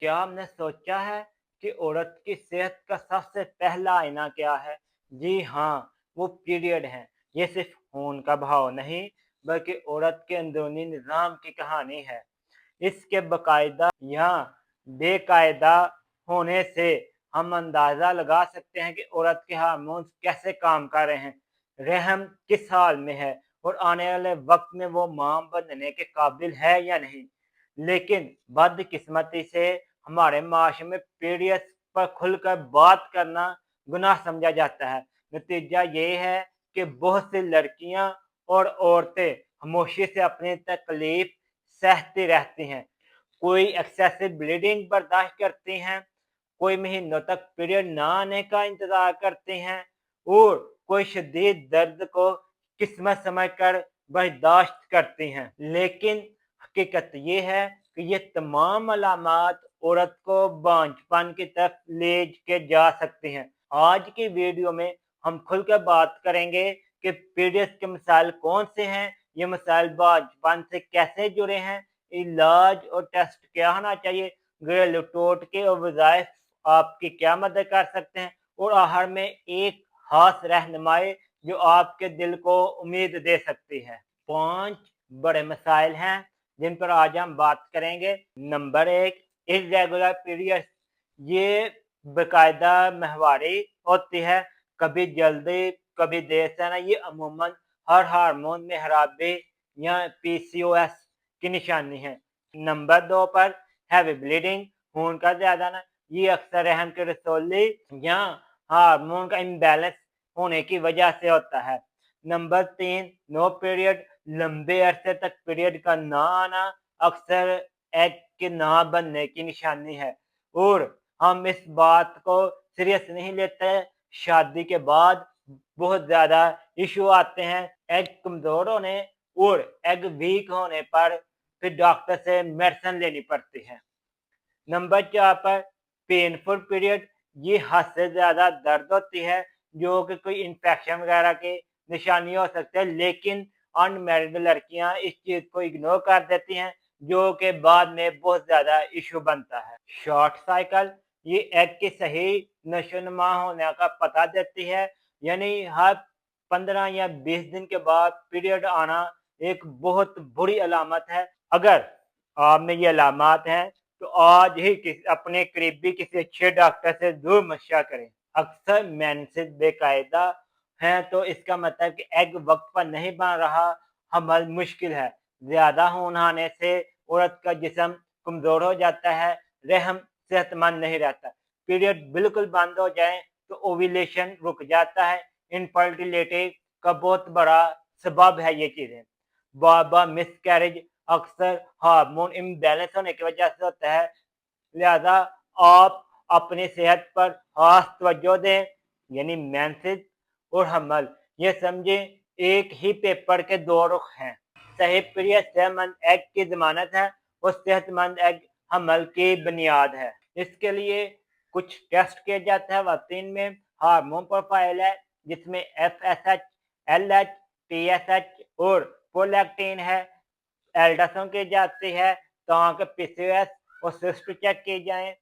क्या हमने सोचा है कि औरत की सेहत का सबसे पहला आईना क्या है? जी हाँ, वो पीरियड है। ये सिर्फ खून का बहाव नहीं, बल्कि औरत के अंदरूनी निज़ाम की कहानी है। इसके बाकायदा या बेकायदा होने से हम अंदाज़ा लगा सकते हैं कि औरत के हार्मोन्स कैसे काम कर रहे हैं, रहम किस हाल में है और आने वाले वक्त में वो माँ बनने के काबिल है या नहीं। लेकिन बदकिस्मती से हमारे माशरे में पीरियड्स पर खुलकर बात करना गुनाह समझा जाता है। नतीजा ये है कि बहुत सी लड़कियां और औरतें खामोशी से अपनी तकलीफ सहती रहती हैं। कोई एक्सेसिव ब्लीडिंग बर्दाश्त करती हैं, कोई महीनों तक पीरियड ना आने का इंतजार करती हैं और कोई शदीद दर्द को किस्मत समझकर बर्दाश्त करती हैं। लेकिन हकीकत ये है कि ये तमाम अलामात औरत को बांझपन की तरफ ले के जा सकती हैं। आज की वीडियो में हम खुलकर बात करेंगे कि पीरियड्स के मसाइल कौन से हैं, ये मसाइल बांझपन से कैसे जुड़े हैं, इलाज और टेस्ट क्या होना चाहिए, घरेलू टोटके और वज़ाइफ आपकी क्या मदद कर सकते हैं और आखिर में एक खास रहनुमाई जो आपके दिल को उम्मीद दे सकती है। 5 बड़े मसाइल हैं जिन पर आज हम बात करेंगे। Number 1, irregular periods. ये बाकायदा माहवारी होती है, कभी जल्दी कभी देर से आना। ये अमूमन हर हार्मोन में खराबी या पीसीओएस की निशानी है। नंबर 2 पर हैवी ब्लीडिंग, खून का ज्यादा आना। ये अक्सर रहम की रसौली या हार्मोन का इम्बैलेंस होने की वजह से होता है। नंबर 3, नो पीरियड, लंबे अरसे तक पीरियड का ना आना अक्सर एग के ना बनने की निशानी है और हम इस बात को सीरियस नहीं लेते। शादी के बाद बहुत ज्यादा इशू आते हैं एग कमजोर होने और एग वीक होने पर फिर डॉक्टर से मेडिसिन लेनी पड़ती है। नंबर 4 पर पेनफुल पीरियड। ये हद से ज्यादा दर्द होती है जो कि कोई इन्फेक्शन वगैरह की निशानी हो सकती है, लेकिन अनमैरिड लड़कियां इस चीज को इग्नोर कर देती हैं जो कि बाद में बहुत ज्यादा इशू बनता है। शॉर्ट साइकिल, ये एग की सही नशोनुमा होने का पता देती है, यानी हर 15 या 20 दिन के बाद पीरियड आना एक बहुत बुरी अलामत है। अगर आप में ये अलामत हैं तो आज ही अपने करीबी किसी अच्छे डॉक्टर से जरूर मशवरा करें। अक्सर मेंसेस बेकायदा हैं तो इसका मतलब कि एग वक्त पर नहीं बन रहा, हमल मुश्किल है। ज्यादा खून आने से औरत का जिस्म कमजोर हो जाता है, रहम सेहतमंद नहीं रहता। पीरियड बिल्कुल बंद हो जाए तो ओव्यूलेशन रुक जाता है। इनफर्टिलिटी का बहुत बड़ा सबब है ये चीजें। बार बार मिसकैरेज अक्सर हार्मोन इम्बैलेंस होने की वजह से होता है। लिहाजा आप अपनी सेहत पर खास तवज्जो दें, यानी मेंसेस और हमल ये समझे एक ही पेपर के दो रुख हैं। सही पीरियड सेहतमंद एग की जमानत है और सेहतमंद एग हमल की बुनियाद है। इसके लिए कुछ टेस्ट किए जाते हैं। वतीन में हार्मोन प्रोफाइल है जिसमें FSH, LH, TSH और प्रोलैक्टिन है। अल्ट्रासाउंड की जाती है ताकि पीसीओएस और सिस्ट चेक की जाए।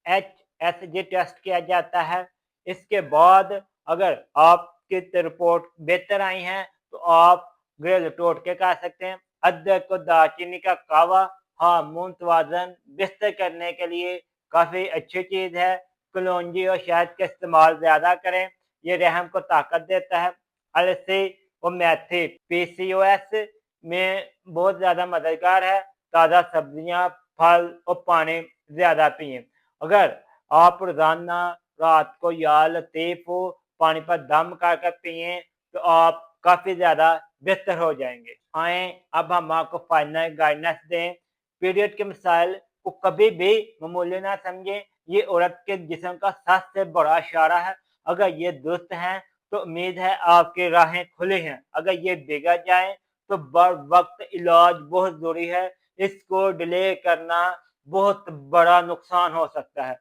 HSG टेस्ट किया जाता है। इसके बाद अगर आपकी रिपोर्ट बेहतर आई है तो आप घरेलू टोटके कर सकते हैं। अदरक और दालचीनी का कावा हार्मोन तवाज़ुन बेहतर करने के लिए काफी अच्छी चीज है। कलौंजी और शहद का इस्तेमाल ज्यादा करें, ये रहम को ताकत देता है। अलसी और मेथी पीसीओएस में बहुत ज्यादा मददगार है। ताज़ा सब्जियां, फल और पानी ज्यादा पिए। अगर आप रोजाना रात को या लतीफ हो पानी पर दम कर पिए तो आप काफी ज्यादा बेहतर हो जाएंगे। आए अब हम आपको फाइनल गाइडेंस दें। पीरियड के मसाइल को कभी भी मामूली ना समझें, ये औरत के जिस्म का सबसे बड़ा इशारा है। अगर ये दुरुस्त है तो उम्मीद है आपकी राहें खुली हैं। अगर ये बिगड़ जाए तो बर वक्त इलाज बहुत जरूरी है। इसको डिले करना बहुत बड़ा नुकसान हो सकता है।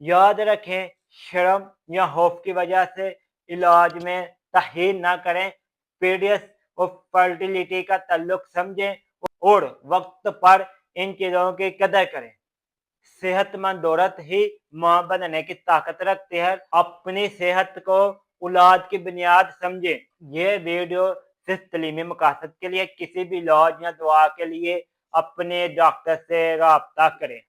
याद रखें, शर्म या खौफ की वजह से इलाज में ताख़ीर ना करें। पीरियड्स और फर्टिलिटी का ताल्लुक समझें और वक्त पर इन चीजों की कदर करें। صحت مند عورت ہی ماں بننے کی طاقت رکھتی ہے۔ اپنی صحت کو اولاد کی بنیاد سمجھے۔ یہ ویڈیو صرف تعلیمی مقاصد کے لیے، کسی بھی علاج یا دعا کے لیے اپنے ڈاکٹر سے رابطہ کریں۔